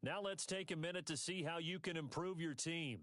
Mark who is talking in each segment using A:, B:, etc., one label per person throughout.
A: Now let's take a minute to see how you can improve your team.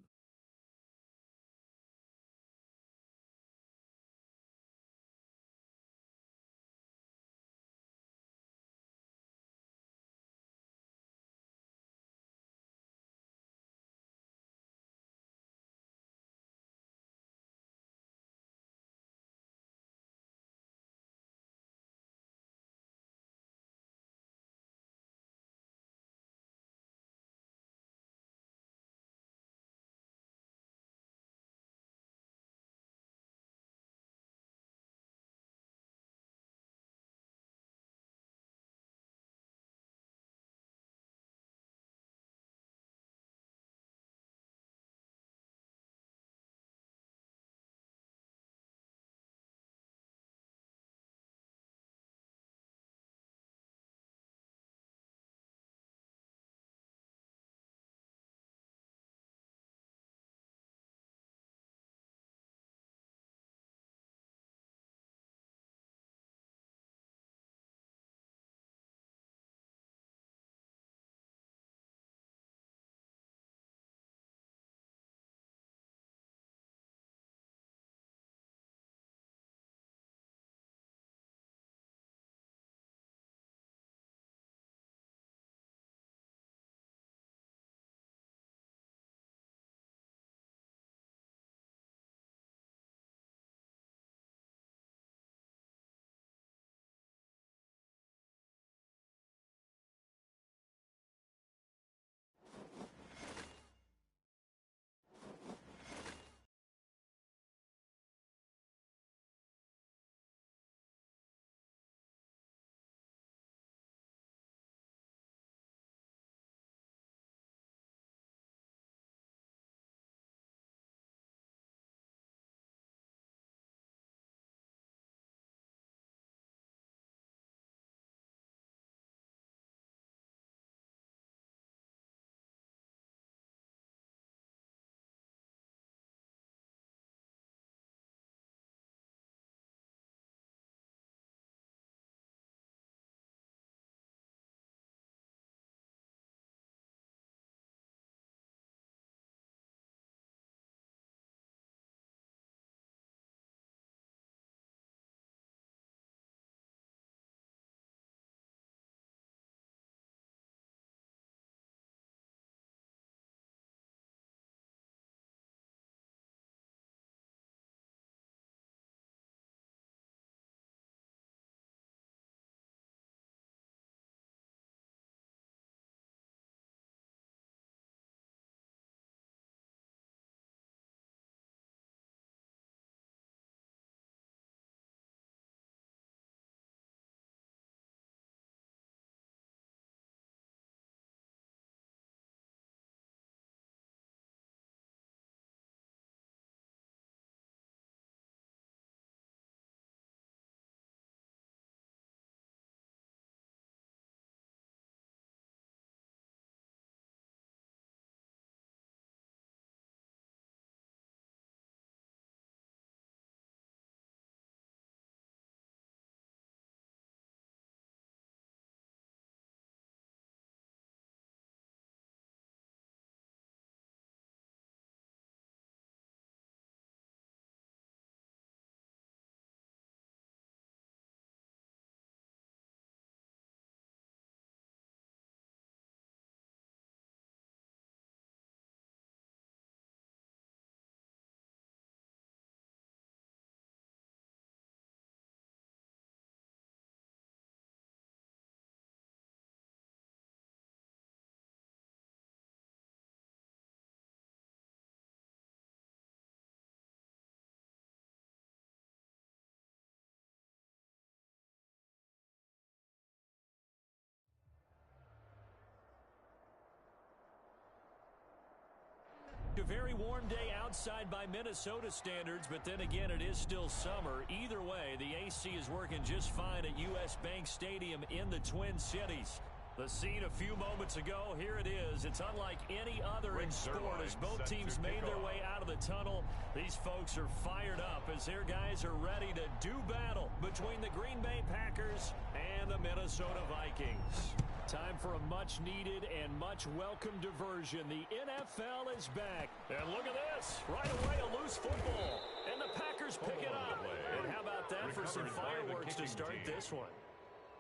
A: A very warm day outside by Minnesota standards, but then again, it is still summer. Either way, the AC is working just fine at U.S. Bank Stadium in the Twin Cities. The scene a few moments ago, here it is. It's unlike any other in sport as both teams made their way out of the tunnel. These folks are fired up as their guys are ready to do battle between the Green Bay Packers and the Minnesota Vikings. Time for a much-needed and much-welcome diversion. The NFL is back. And look at this. Right away, a loose football. And the Packers pick it up. And how about that for some fireworks to start this one?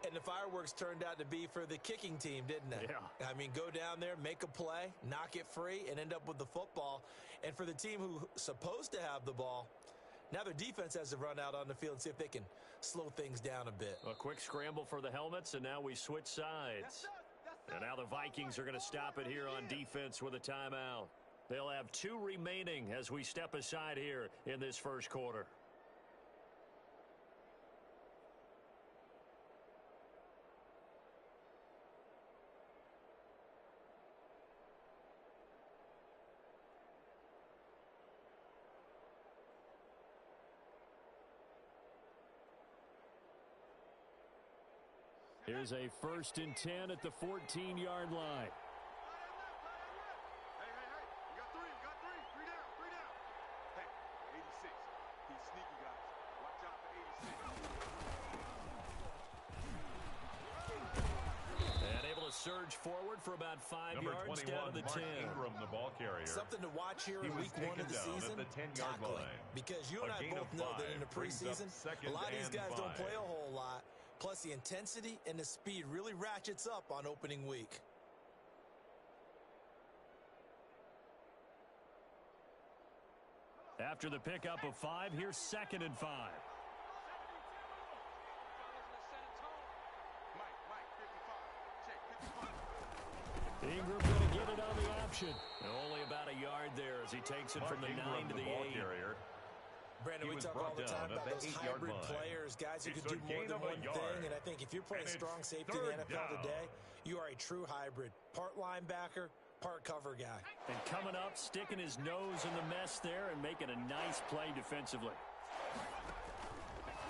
B: And the fireworks turned out to be for the kicking team, didn't they?
A: Yeah.
B: I mean, go down there, make a play, knock it free, and end up with the football. And for the team who's supposed to have the ball, now their defense has to run out on the field and see if they can slow things down a bit.
A: A quick scramble for the helmets, and now we switch sides. And now the Vikings are going to stop it here on defense with a timeout. They'll have 2 remaining as we step aside here in this first quarter. Here's a 1st and 10 at the 14-yard line.
C: Hey, you got 3, three down. Hey, 86, he's sneaky, guys. Watch out for 86.
A: And able to surge forward for about 5 yards down to the 10.
D: Ingram, the ball carrier.
B: Something to watch here in week 1 of the season, tackling. Because you and I both know that in the preseason, a lot of these guys don't play a whole lot. Plus, the intensity and the speed really ratchets up on opening week.
A: After the pickup of 5, here's 2nd and 5.
C: Mike, 55. Check, 55.
A: Ingram going to get it on the option. Only about a yard there as he takes it from the 9 to the 8.
D: Carrier.
B: Brandon, we talk all the time about those hybrid players, guys who can do more than one thing. And I think if you're playing strong safety in the NFL today, you are a true hybrid. Part linebacker, part cover guy.
A: And coming up, sticking his nose in the mess there and making a nice play defensively.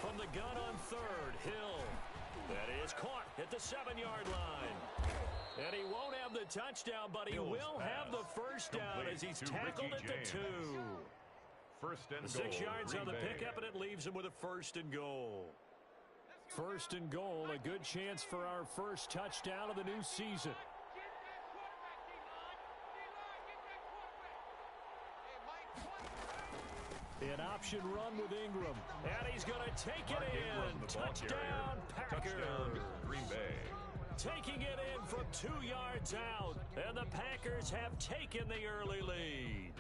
A: From the gun on 3rd, Hill. That is caught at the 7-yard line. And he won't have the touchdown, but he will have the first down as he's tackled at the 2.
D: 1st and
A: goal. 6 yards on the pickup, and it leaves him with a 1st and goal. 1st and goal, a good chance for our first touchdown of the new season. An option run with Ingram. And he's going to take it in. Touchdown, Packers.
D: Touchdown, Green Bay.
A: Taking it in from 2 yards out. And the Packers have taken the early lead.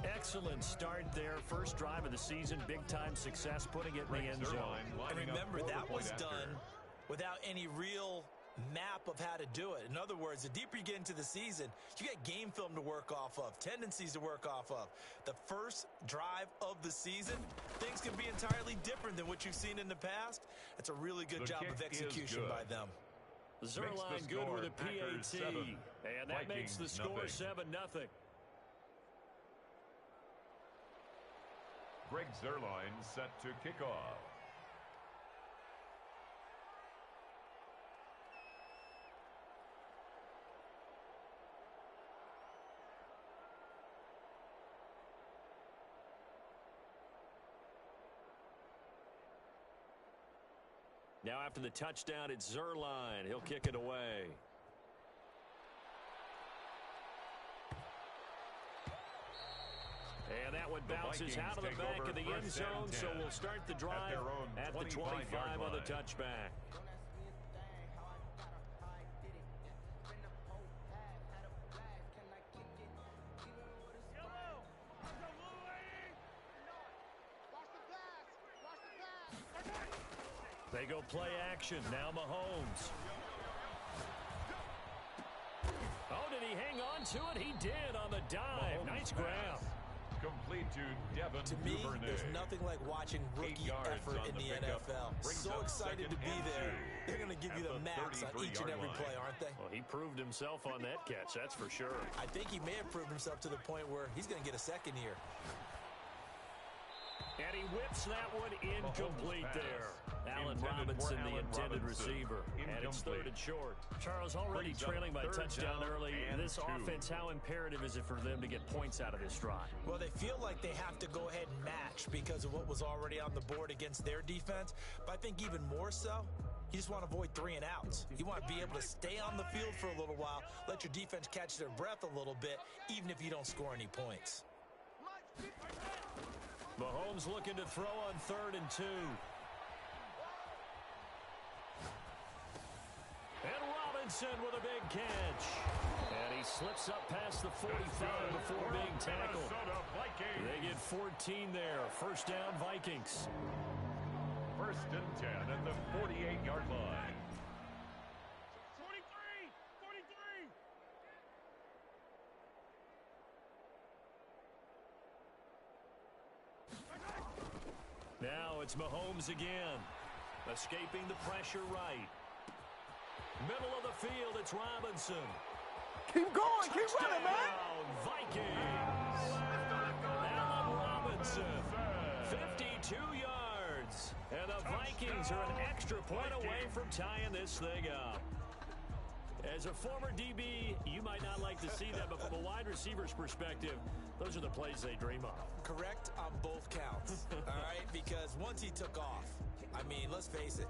A: Excellent start there. First drive of the season. Big-time success putting it in the end zone.
B: And remember, that was done without any real map of how to do it. In other words, the deeper you get into the season, you get game film to work off of, tendencies to work off of. The first drive of the season, things can be entirely different than what you've seen in the past. It's a really good job of execution by them.
A: Zerline good with a PAT. And that makes the score 7-0.
D: Greg Zerline set to kick off.
A: Now after the touchdown, it's Zerline. He'll kick it away. And that one bounces out of the back of the end zone, so we'll start the drive at the 25 on the touchback. They go play action. Now Mahomes. Oh, did he hang on to it? He did on the dive. Nice ground.
D: Complete to Devin
B: To me,
D: Duvernay.
B: there's nothing like watching rookie effort in the NFL. So excited to be there. They're going to give you the max on each and every play, aren't they?
A: Well, he proved himself on that catch, that's for sure.
B: I think he may have proved himself to the point where he's going to get a second year.
A: And he whips that one incomplete there. Allen Robinson, the intended receiver. And it's third and short. Charles, already trailing by touchdown early. This offense, how imperative is it for them to get points out of this drive?
B: Well, they feel like they have to go ahead and match because of what was already on the board against their defense. But I think even more so, you just want to avoid 3 and outs. You want to be able to stay on the field for a little while, let your defense catch their breath a little bit, even if you don't score any points.
A: Mahomes looking to throw on 3rd and 2. And Robinson with a big catch. And he slips up past the 45 before being tackled. They get 14 there. First down, Vikings.
D: 1st and 10 at the 48-yard line.
C: 43!
A: Now it's Mahomes again. Escaping the pressure right. Middle of the field, it's Robinson.
E: Keep going, keep running, man.
A: Vikings. Allen Robinson, 52 yards. And the Vikings are an extra point away from tying this thing up. As a former DB, you might not like to see that, but from a wide receiver's perspective, those are the plays they dream of.
B: Correct on both counts, all right? Because once he took off, I mean, let's face it,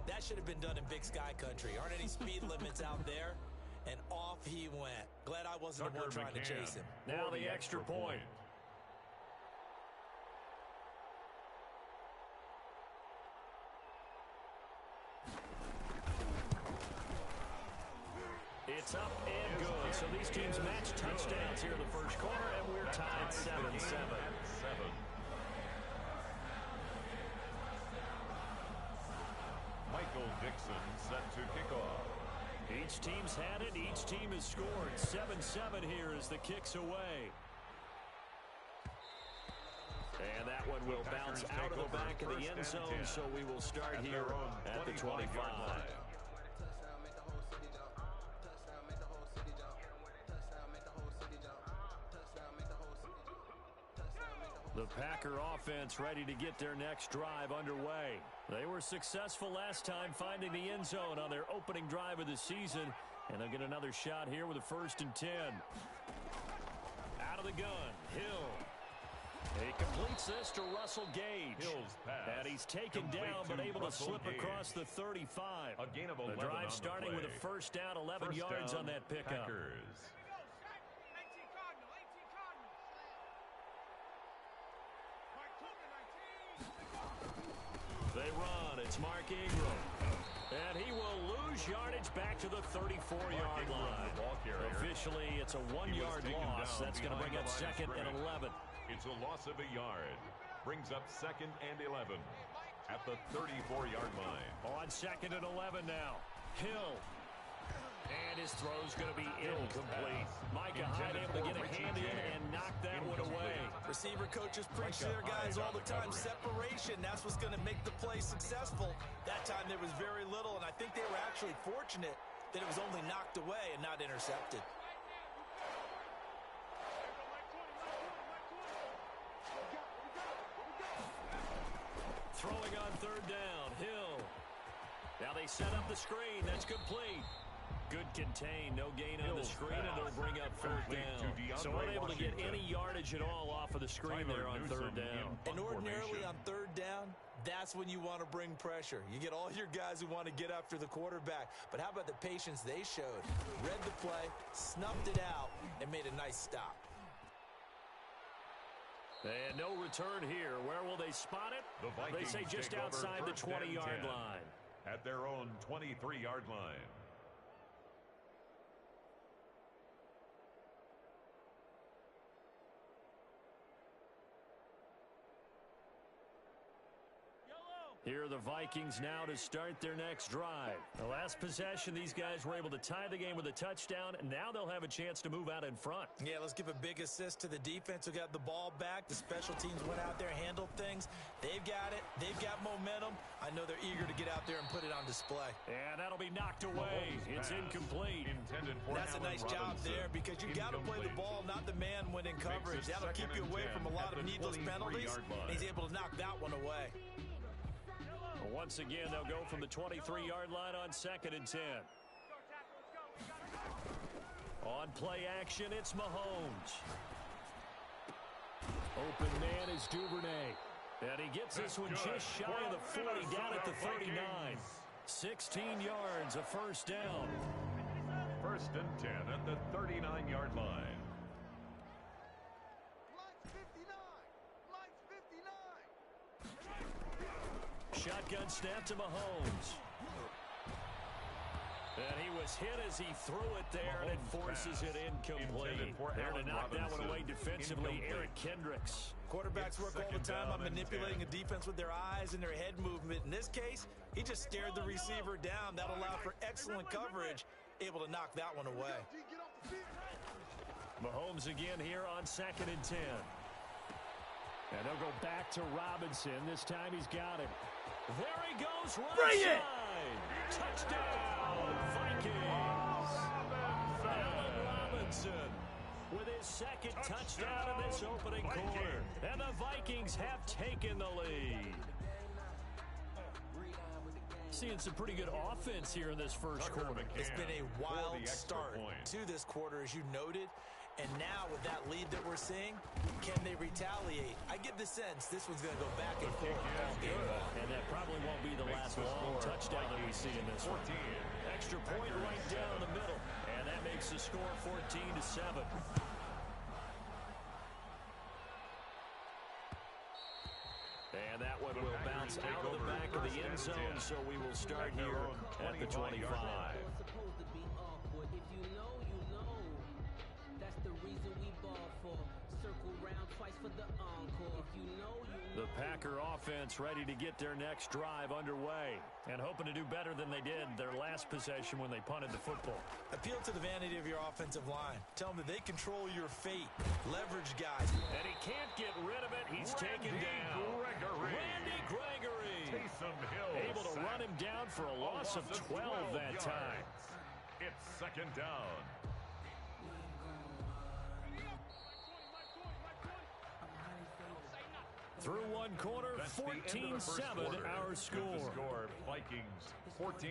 B: that should have been done in Big Sky Country. Aren't any speed limits out there? And off he went. Glad I wasn't the one trying to chase him.
A: Now the extra point. It's up and good. So these teams match touchdowns here in the first quarter, and we're tied 7-7.
D: Michael Dixon set to kick off.
A: Each team's had it. Each team has scored. 7-7 here as the kick's away. And that one will bounce out of the back of the end zone, so we will start here at the 25. The Packer offense ready to get their next drive underway. They were successful last time finding the end zone on their opening drive of the season, and they'll get another shot here with a 1st and 10. Out of the gun, Hill. He completes this to Russell Gage. And he's taken down but able to slip across the 35.
D: A gain of 11
A: the drive starting with a first down, 11 yards on that pickup.
D: Packers.
A: They run. It's Mark Ingram. And he will lose yardage back to the 34-yard line. Officially, it's a 1-yard loss. That's going to bring up 2nd and 11.
D: It's a loss of a yard. Brings up 2nd and 11 at the 34-yard line.
A: On 2nd and 11 now. Hill. And his throw's going to be incomplete. Micah Hyde able to get a hand in and knock that one away.
B: Receiver coaches preach to their guys all the time. Separation, that's what's going to make the play successful. That time there was very little, and I think they were actually fortunate that it was only knocked away and not intercepted.
A: Throwing on 3rd down, Hill. Now they set up the screen. That's complete. Good contain, no gain on the screen, and they'll bring up 3rd down. So unable to get any yardage at all off of the screen there on 3rd down.
B: And ordinarily on 3rd down, that's when you want to bring pressure. You get all your guys who want to get after the quarterback. But how about the patience they showed? Read the play, snuffed it out, and made a nice stop.
A: And no return here. Where will they spot it? They say just outside the 20-yard line.
D: At their own 23-yard line.
A: Here are the Vikings now to start their next drive. The last possession, these guys were able to tie the game with a touchdown, and now they'll have a chance to move out in front.
B: Yeah, let's give a big assist to the defense who got the ball back. The special teams went out there, handled things. They've got it. They've got momentum. I know they're eager to get out there and put it on display.
A: And that'll be knocked away. It's incomplete.
B: That's a nice job there because you got to play the ball, not the man when in coverage. That'll keep you away from a lot of needless penalties. He's able to knock that one away.
A: Once again, they'll go from the 23-yard line on 2nd and 10. On play action, it's Mahomes. Open man is Duvernay. And he gets this one just shy of the 40, down at the 39. 16 yards, a first down.
D: 1st and 10 at the 39-yard line.
A: Shotgun snap to Mahomes. And he was hit as he threw it there, and it forces it incomplete. There to knock that one away defensively, Eric Kendricks.
B: Quarterbacks work all the time on manipulating a defense with their eyes and their head movement. In this case, he just stared the receiver down. That allowed for excellent coverage, able to knock that one away.
A: Mahomes again here on 2nd and 10. And they'll go back to Robinson. This time he's got it. There he goes, right side. Touchdown, Vikings. Allen Robinson with his 2nd touchdown in this opening quarter. And the Vikings have taken the lead. Seeing some pretty good offense here in this first quarter.
B: It's been a wild start to this quarter, as you noted. And now with that lead that we're seeing, can they retaliate? I get the sense this one's going to go back and forth all game long.
A: And that probably won't be the last long touchdown that we see in this one. Extra point right down the middle. And that makes the score 14-7. And that one will bounce out of the back of the end zone, so we will start here at the 25. The Packer offense ready to get their next drive underway and hoping to do better than they did their last possession when they punted the football.
B: Appeal to the vanity of your offensive line. Tell them that they control your fate. Leverage guys.
A: And he can't get rid of it. He's taken down. Randy Gregory. Able to run him down for a loss of 12 that time.
D: It's 2nd down.
A: Through one quarter, 14-7 our score.
D: Vikings 14,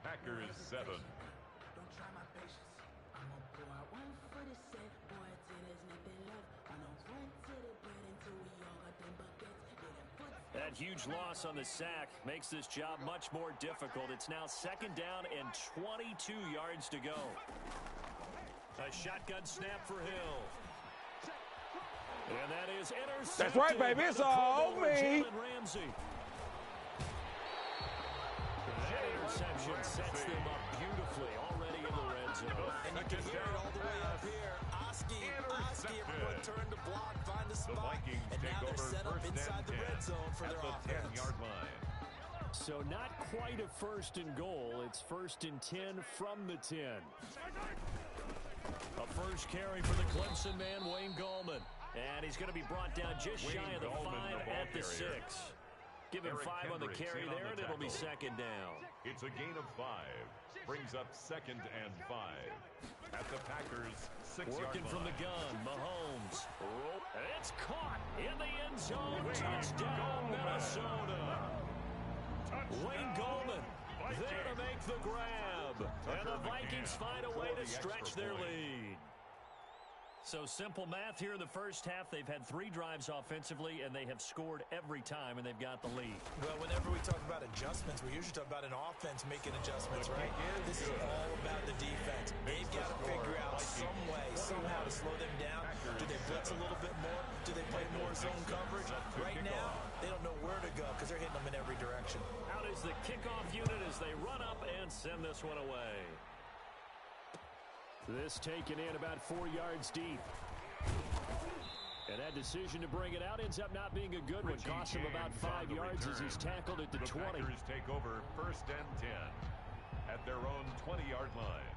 D: Packers 7.
A: That huge loss on the sack makes this job much more difficult. It's now 2nd down and 22 yards to go. A shotgun snap for Hill. And that is intercepted.
E: That's right, baby. It's all me.
A: Ramsey. That interception sets them up beautifully already in the red zone.
B: And you can hear it all the way up here. Oski, everyone turned to block, find a spot, and now they're set up inside the red zone for their offense.
D: 10-yard line.
A: So not quite a 1st and goal. It's 1st and 10 from the 10. A first carry for the Clemson man, Wayne Gallman. And he's going to be brought down just shy of the 5 at the 6. Give him 5 on the carry there, and it'll be 2nd down.
D: It's a gain of 5. Brings up 2nd and 5. At the Packers' 6-yard line.
A: Working from the gun, Mahomes. And it's caught in the end zone. Touchdown, Minnesota. Wayne Gallman there to make the grab. And the Vikings find a way to stretch their lead. So simple math here in the first half. They've had 3 drives offensively, and they have scored every time, and they've got the lead.
B: Well, whenever we talk about adjustments, we usually talk about an offense making adjustments, right? This is all about the defense. They've got to figure out some way, somehow to slow them down. Do they blitz a little bit more? Do they play more zone coverage? Right now, they don't know where to go because they're hitting them in every direction.
A: Out is the kickoff unit as they run up and send this one away. This taken in about 4 yards deep. And that decision to bring it out ends up not being a good one. Cost him about 5 yards as he's tackled at the 20.
D: The Packers take over 1st and 10 at their own 20-yard line.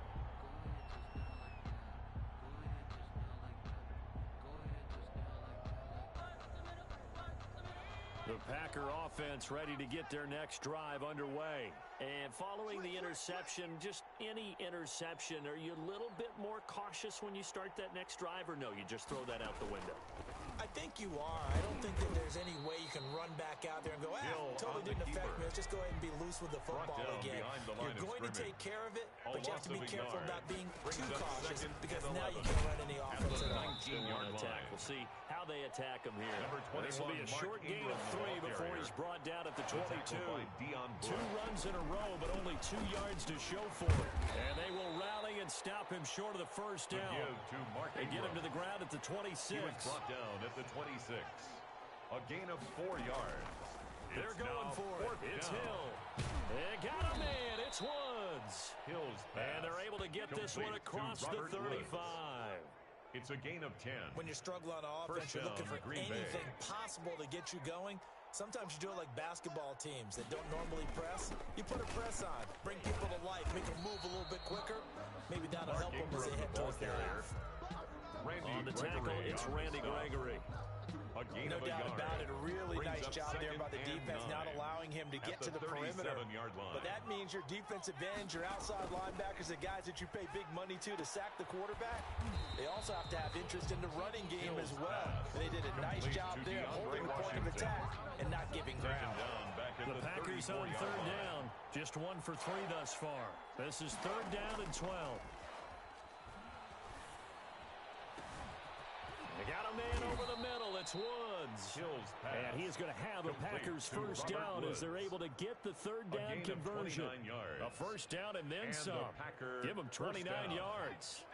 A: The Packer offense ready to get their next drive underway. And following the interception, just any interception, are you a little bit more cautious when you start that next drive, or no, you just throw that out the window?
B: I think you are. I don't think that there's there's any way you can run back out there and go, totally didn't affect me. Let's just go ahead and be loose with the football again. You're going to take care of it, but you have to be careful about being too cautious because now you can't run any offense at all.
A: We'll see how they attack him here. This will be a short gain of 3 before he's brought down at the 22. 2 runs in a row, but only 2 yards to show for it. And they will rally and stop him short of the first down. They get him to the ground at the 26.
D: He was brought down at the 26. A gain of 4 yards.
A: They're going for it. It's Hill. They got him in. It's Woods. And they're able to get this one across the 35.
D: It's a gain of 10.
B: When you're struggling on offense, you're looking for anything possible to get you going. Sometimes you do it like basketball teams that don't normally press. You put a press on, bring people to life, make them move a little bit quicker. Maybe that'll help them as they head towards their half.
A: On the tackle, it's Randy Gregory.
B: No doubt about it. A really nice job there by the defense, not allowing him to get to the perimeter. But that means your defensive ends, your outside linebackers, the guys that you pay big money to sack the quarterback, they also have to have interest in the running game as well. And they did a nice job there holding the point of attack and not giving ground.
A: The Packers on 3rd down. Just 1 for 3 thus far. This is 3rd down and 12. They got a man over the middle. It's Woods. And he is going to have the Packers first down as they're able to get the 3rd down conversion. A first down and then some. Give them 29 yards.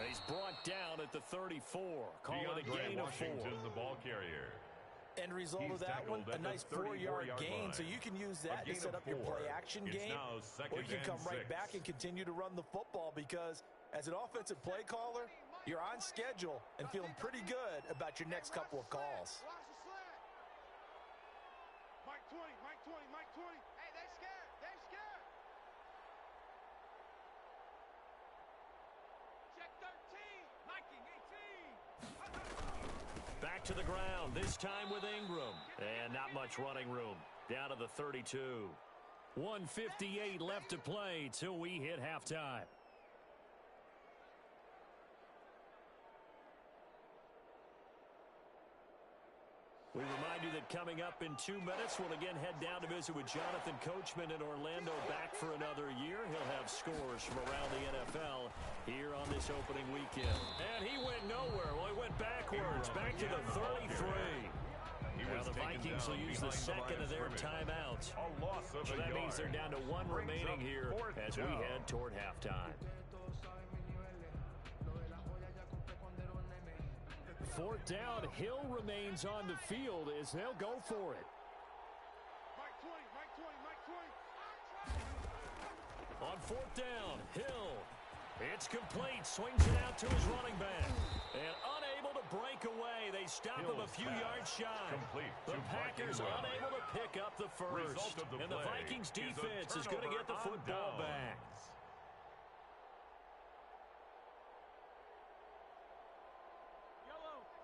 A: He's brought down at the 34. Call it a gain of 4.
D: The ball carrier.
B: End result of that one, a nice 4-yard gain, so you can use that to set up your play-action game, or you can come right back and continue to run the football because as an offensive play caller, you're on schedule and feeling pretty good about your next couple of calls.
C: Mike 20, Mike 20, Mike 20. Hey, they're scared. They're scared. Check 13. Miking 18.
A: Back to the ground, this time with Ingram. And not much running room. Down to the 32. 1:58 left to play till we hit halftime. We remind you that coming up in 2 minutes, we'll again head down to visit with Jonathan Coachman in Orlando, back for another year. He'll have scores from around the NFL here on this opening weekend. And he went nowhere. Well, he went backwards, back to the 33. Now the Vikings will use the second of their timeouts. So that means they're down to 1 remaining here as we head toward halftime. 4th down, Hill remains on the field as they'll go for it.
C: Mike 20, Mike 20, Mike 20.
A: On 4th down, Hill. It's complete, swings it out to his running back. And unable to break away, they stop him a few yards shy. The Packers unable to pick up the first. And the Vikings defense is going to get the football back.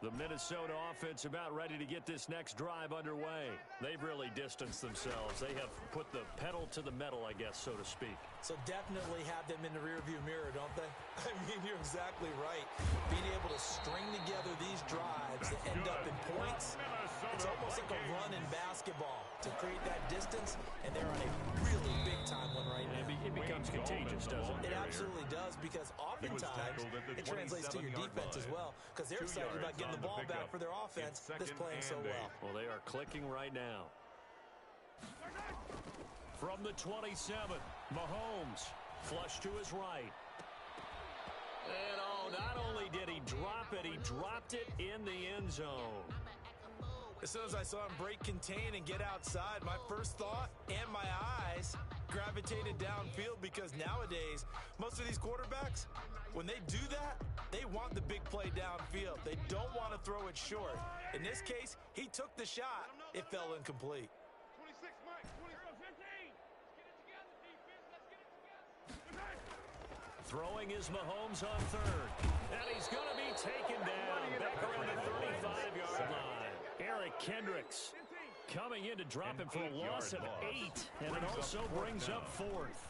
A: The Minnesota offense about ready to get this next drive underway. They've really distanced themselves. They have put the pedal to the metal, I guess, so to speak.
B: So definitely have them in the rearview mirror, don't they? I mean, you're exactly right. Being able to string together these drives that end up in points, it's almost like a run in basketball to create that distance, and they're on a really big-time one right now.
A: It becomes contagious, doesn't it?
B: It absolutely does, because oftentimes it translates to your defense as well, because they're excited about getting the ball back for their offense that's playing so well.
A: Well, they are clicking right now. From the 27, Mahomes, flush to his right. And not only did he drop it, he dropped it in the end zone.
B: As soon as I saw him break contain and get outside, my first thought and my eyes gravitated downfield, because nowadays, most of these quarterbacks, when they do that, they want the big play downfield. They don't want to throw it short. In this case, he took the shot. It fell incomplete.
C: 26, Mike. 15.
A: Throwing is Mahomes on 3rd. And he's going to be taken down back around the 35-yard line. Eric Kendricks coming in to drop him for a loss of 8. And it also brings up 4th.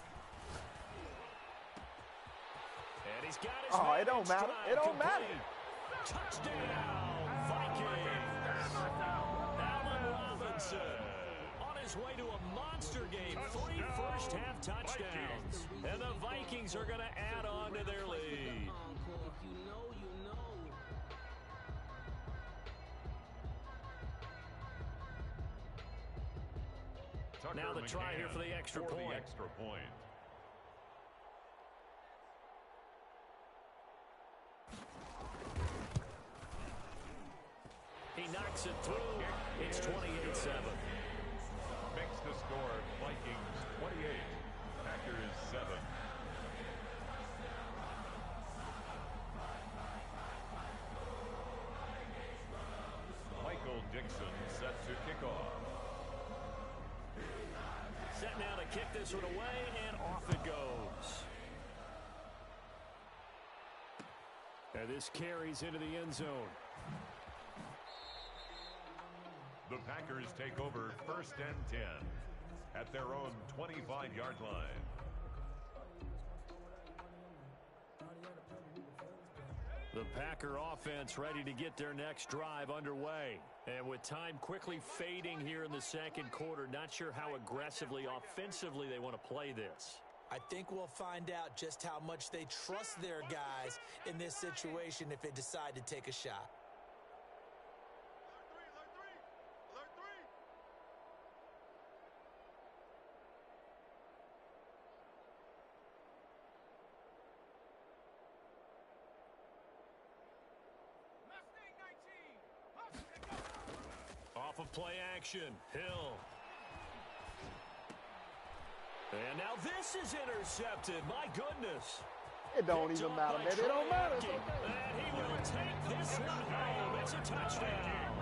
A: He's got his
E: Oh, it don't matter. It don't matter.
A: Touchdown, Vikings. Allen Robinson on his way to a monster game. 3 first-half touchdowns. And the Vikings are going to add on to their lead. Now the try here for the extra point. He knocks it through. It's 28-7.
D: Makes the score Vikings 28, Packers 7. Michael Dixon set to kick off.
A: Set now to kick this one away, and off it goes. And this carries into the end zone.
D: The Packers take over 1st and 10 at their own 25-yard line.
A: The Packer offense ready to get their next drive underway. And with time quickly fading here in the second quarter, not sure how aggressively, offensively they want to play this.
B: I think we'll find out just how much they trust their guys in this situation if they decide to take a shot.
A: Off of play action, Hill. And now this is intercepted. My goodness.
E: It don't even matter, man. It don't matter.
A: And he will take this one home. It's a touchdown.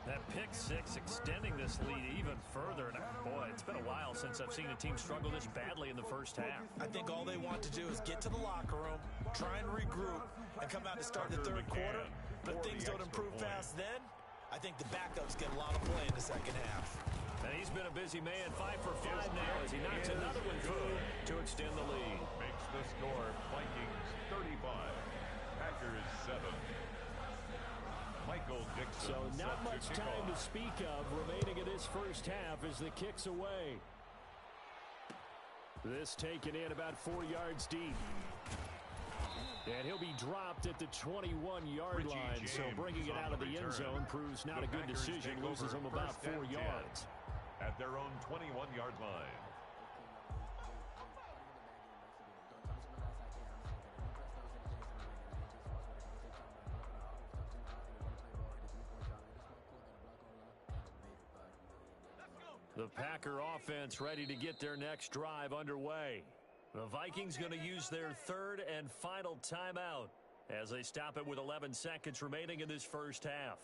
A: That pick six extending this lead even further. And boy, it's been a while since I've seen a team struggle this badly in the first half.
B: I think all they want to do is get to the locker room, try and regroup, and come out to start the third quarter. But things don't improve fast then. I think the backups get a lot of play in the second half.
A: And he's been a busy man, 5 for 5 now as he knocks another one through to extend the lead.
D: Makes the score Vikings 35, Packers 7. Michael Dixon.
A: So not much time to speak of remaining in this first half as the kick's away. This taken in about 4 yards deep. And he'll be dropped at the 21-yard line, so bringing it out of the end zone proves not a good decision. Loses him about 4 yards.
D: At their own 21-yard line.
A: The Packer offense ready to get their next drive underway. The Vikings going to use their third and final timeout as they stop it with 11 seconds remaining in this first half.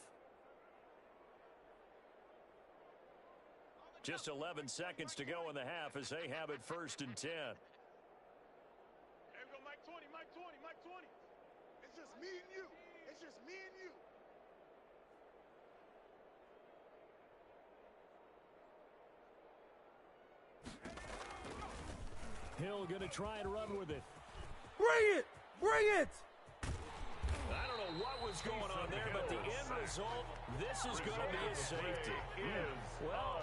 A: Just 11 seconds to go in the half as they have it 1st and 10.
C: Hey, we go Mike 20, Mike 20, Mike 20. It's just me and you. It's just me and you.
A: Hill going to try and run with it.
E: Bring it! Bring it!
A: I don't know what was going on there, but the end result, this is going to be a safety. Well,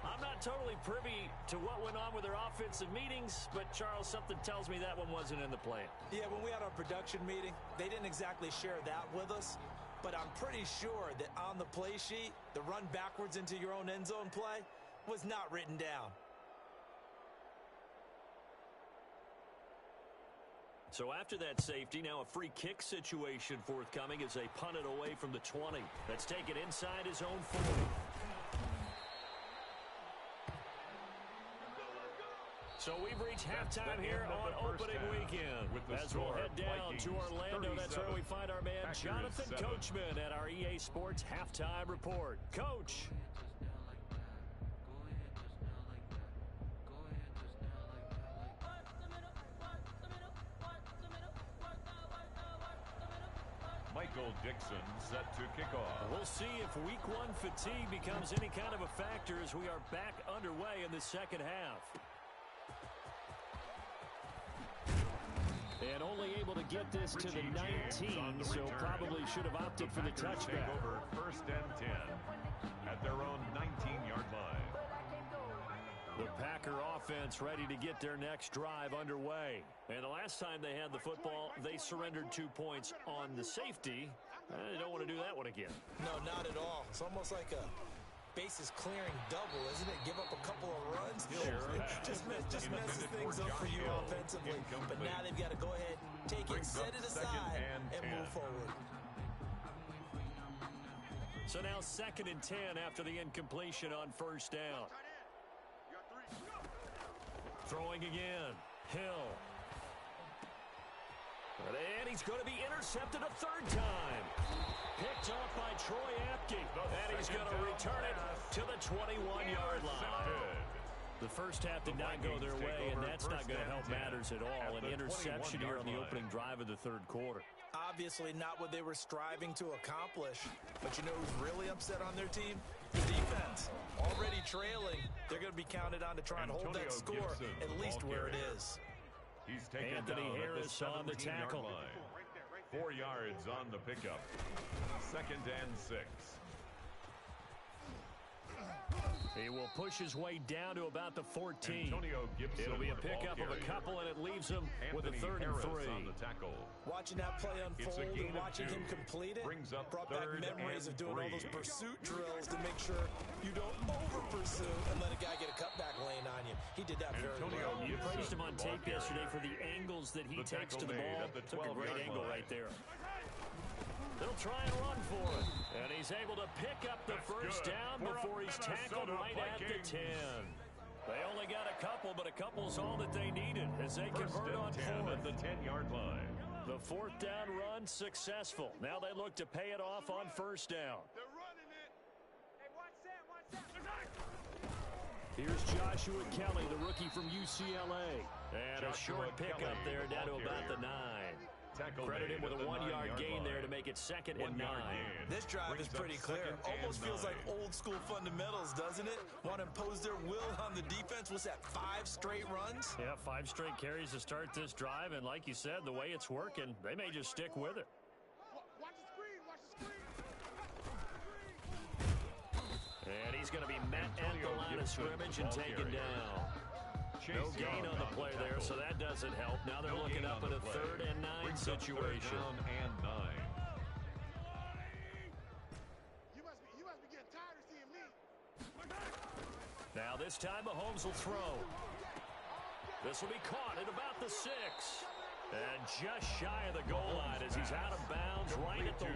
A: I'm not totally privy to what went on with their offensive meetings, but Charles, something tells me that one wasn't in the plan.
B: Yeah, when we had our production meeting, they didn't exactly share that with us, but I'm pretty sure that on the play sheet, the run backwards into your own end zone play was not written down.
A: So after that safety, now a free kick situation forthcoming as they punt it away from the 20. That's taken inside his own 40. So we've reached halftime here on opening weekend. As we'll head down to Orlando, that's where we find our man Jonathan Coachman at our EA Sports Halftime Report. Coach.
D: Michael Dixon set to kick off.
A: We'll see if week one fatigue becomes any kind of a factor as we are back underway in the second half. And only able to get this to the 19, so probably should have opted for the touchback.
D: Over 1st and 10 at their own 19-yard line.
A: The Packer offense ready to get their next drive underway. And the last time they had the football, they surrendered 2 points on the safety. They don't want to do that one again.
B: No, not at all. It's almost like a bases clearing double, isn't it? Give up a couple of runs.
A: Sure.
B: just messes things up for you offensively. But now they've got to go ahead, take it, set it aside, and move forward.
A: So now 2nd and 10 after the incompletion on 1st down. Throwing again. Hill. And he's going to be intercepted a 3rd time. Picked off by Troy Apke. And he's going to return it to the 21-yard line. The first half did not go their way, and that's not going to help matters at all. An interception here on the opening drive of the 3rd quarter.
B: Obviously not what they were striving to accomplish. But you know who's really upset on their team? The defense. Already trailing. They're going to be counted on to try and hold that score at least where it is.
D: He's taken
A: Anthony Harris on the tackle.
D: Line. 4 yards on the pickup. 2nd and 6.
A: He will push his way down to about the 14.
D: It'll
A: be a pickup of a couple, and it leaves him with a 3rd and 3.
D: On the tackle.
B: Watching that play unfold and watching him complete it brought back memories of doing all those pursuit drills to make sure you don't over-pursue and let a guy get a cutback lane on you. He did that very well.
A: You praised him on tape yesterday for the angles that he takes to the ball. Took a great angle right there. They'll try and run for it. And he's able to pick up the first down before he's tackled right at the 10. They only got a couple, but a couple's all that they needed as they convert on 4th.
D: At the 10-yard line.
A: The 4th down run successful. Now they look to pay it off on 1st down.
C: They're running it. Hey, watch that.
A: Here's Joshua Kelly, the rookie from UCLA. And a short pickup there down to about the 9. Credit him with a 1-yard gain there to make it 2nd and 9.
B: This drive is pretty clear. Almost feels like old school fundamentals, doesn't it? Want to impose their will on the defense. What's that, 5 straight runs?
A: Yeah, 5 straight carries to start this drive. And like you said, the way it's working, they may just stick with it.
C: Watch the screen. Watch the screen.
A: And he's going to be met at the line of scrimmage and taken down. No gain on the play there, so that doesn't help. Now they're looking up at a 3rd and 9 situation.
D: And 9.
C: You must be getting tired of seeing me.
A: Now this time Mahomes will throw. This will be caught at about the 6. And just shy of the goal line as he's out of bounds right at the 1.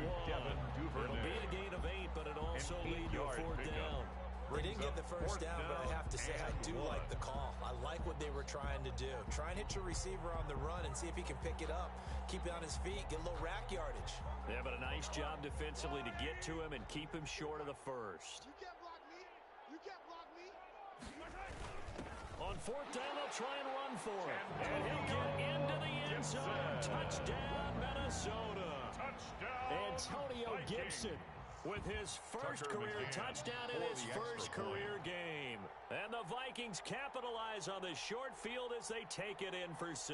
A: It'll be a gain of 8, but it'll also lead to a 4th down.
B: They didn't get the first down, but I have to say, I do like the call. I like what they were trying to do. Try and hit your receiver on the run and see if he can pick it up. Keep it on his feet, get a little rack yardage.
A: Yeah, but a nice job defensively to get to him and keep him short of the 1st.
C: You can't block me. You can't block me.
A: On 4th down, they'll try and run for it. And he'll get into the end zone. Touchdown, Minnesota. Antonio Gibson with his first career touchdown in his first career game. And the Vikings capitalize on the short field as they take it in for 6.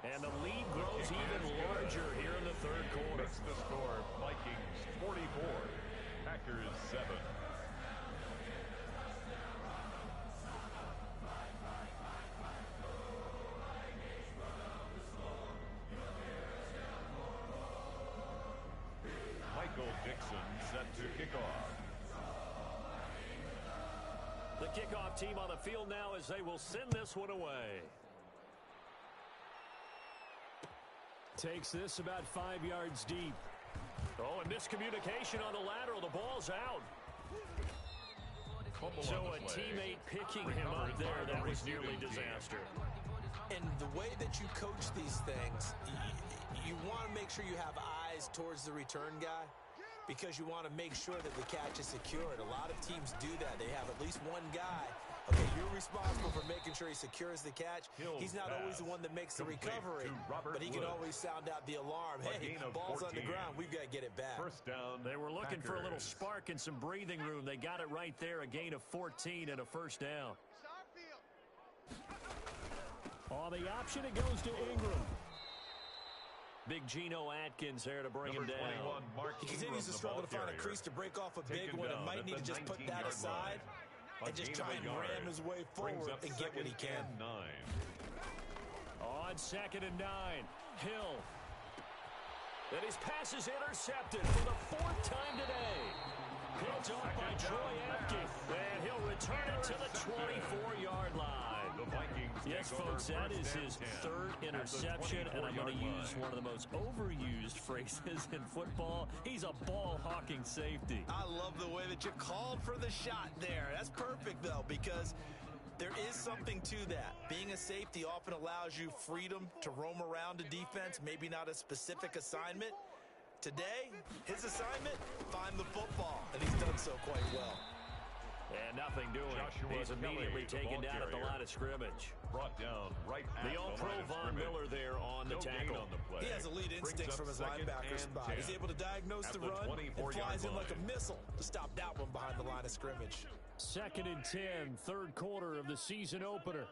A: And the lead grows even larger here in the 3rd quarter.
D: It's the score, Vikings 44, Packers 7. Dixon set to kick off.
A: The kickoff team on the field now as they will send this one away. Takes this about 5 yards deep. Oh, and miscommunication on the lateral. The ball's out. So a teammate picking him up there, that was nearly disaster.
B: And the way that you coach these things, you want to make sure you have eyes towards the return guy, because you want to make sure that the catch is secured. A lot of teams do that. They have at least one guy. Okay, you're responsible for making sure he secures the catch. He's not always the one that makes the recovery, but he can always sound out the alarm. Hey, ball's on the ground. We've got to get it back.
D: First down.
A: They were looking for a little spark and some breathing room. They got it right there. A gain of 14 and a first down.
C: Starfield.
A: On the option, it goes to Ingram. Big Geno Atkins there to bring him down.
B: He continues to struggle to find a crease to break off a big one and might need to just put that aside and just try and ram his way forward and get what he can.
A: On 2nd and 9, Hill. And his pass is intercepted for the 4th time today. Picked off by Troy Apke. And he'll return it to the 24-yard line. Yes, folks, that is his 3rd interception, and I'm going to use one of the most overused phrases in football. He's a ball-hawking safety.
B: I love the way that you called for the shot there. That's perfect, though, because there is something to that. Being a safety often allows you freedom to roam around a defense, maybe not a specific assignment. Today, his assignment, find the football, and he's done so quite well.
A: And nothing doing. He's immediately taken down at the line of scrimmage.
D: Brought down right at
A: the All-Pro Von Miller there on the tackle.
B: He has elite instincts from his linebacker spot. He's able to diagnose the run and flies in like a missile to stop that one behind the line of scrimmage.
A: 2nd and 10, 3rd quarter of the season opener.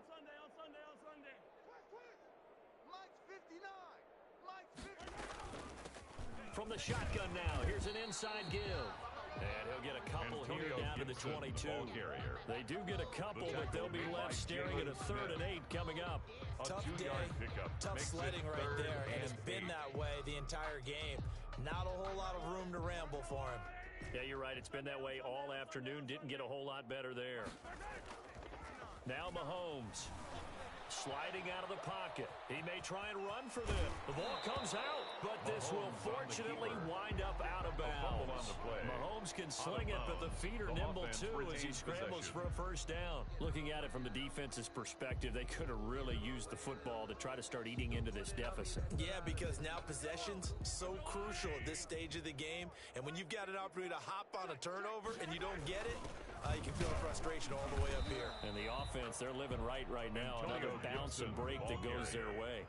A: From the shotgun now, here's an inside give. And he'll get a couple here down to the 22. They do get a couple, but they'll be left staring at a 3rd and 8 coming up.
B: Tough day, tough sledding right there, and it's been that way the entire game. Not a whole lot of room to ramble for him.
A: Yeah, you're right. It's been that way all afternoon. Didn't get a whole lot better there. Now Mahomes. Sliding out of the pocket. He may try and run for this. The ball comes out, but this will fortunately wind up out of bounds. Mahomes can sling it, but the feet are nimble too as he scrambles for a 1st down. Looking at it from the defense's perspective, they could have really used the football to try to start eating into this deficit.
B: Yeah, because now possession's so crucial at this stage of the game, and when you've got an opportunity to hop on a turnover and you don't get it, you can feel the frustration all the way up here.
A: And the offense, they're living right now. Another bounce and break that goes their way.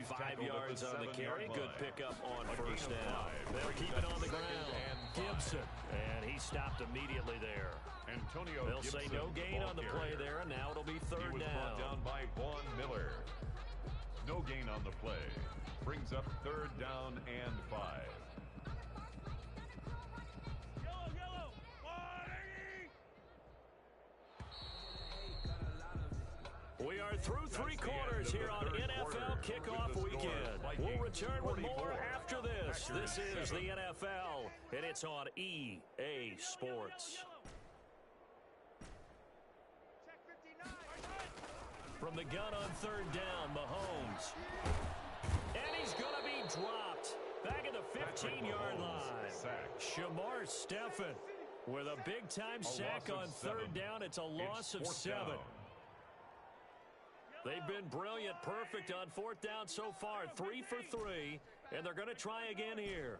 A: 5 yards on the carry. Good pickup on 1st down. They'll keep it on the ground. Gibson. And he stopped immediately there. They'll say no gain on the play there, and now it'll be 3rd down.
D: He was brought down by Von Miller. No gain on the play. Brings up 3rd down and 5.
A: We are through 3 quarters here on NFL Kickoff Weekend. We'll return with more after this. This is the NFL, and it's on EA Sports. From the gun on 3rd down, Mahomes. And he's going to be dropped. Back at the 15-yard line. Shamar Stephen with a big-time sack on 3rd down. It's a loss of 7. They've been brilliant, perfect on 4th down so far. 3 for 3, and they're going to try again here.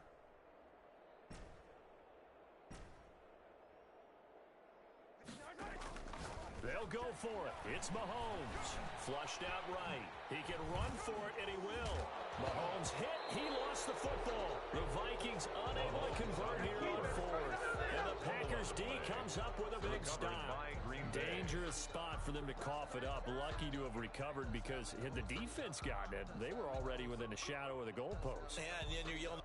A: They'll go for it. It's Mahomes. Flushed out right. He can run for it, and he will. Mahomes hit. He lost the football. The Vikings unable to convert here on 4th. And the Packers D comes up with a big stop. Dangerous spot for them to cough it up. Lucky to have recovered because had the defense gotten it, they were already within a shadow of the goalpost.
B: And then you're yelling.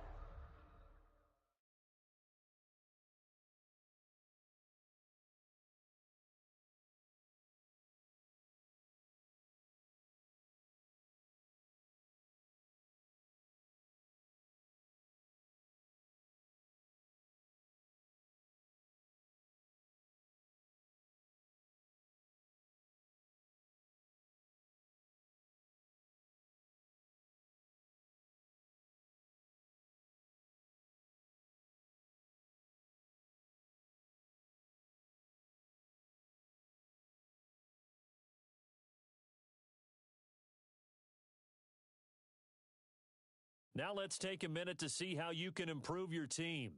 A: Now let's take a minute to see how you can improve your team.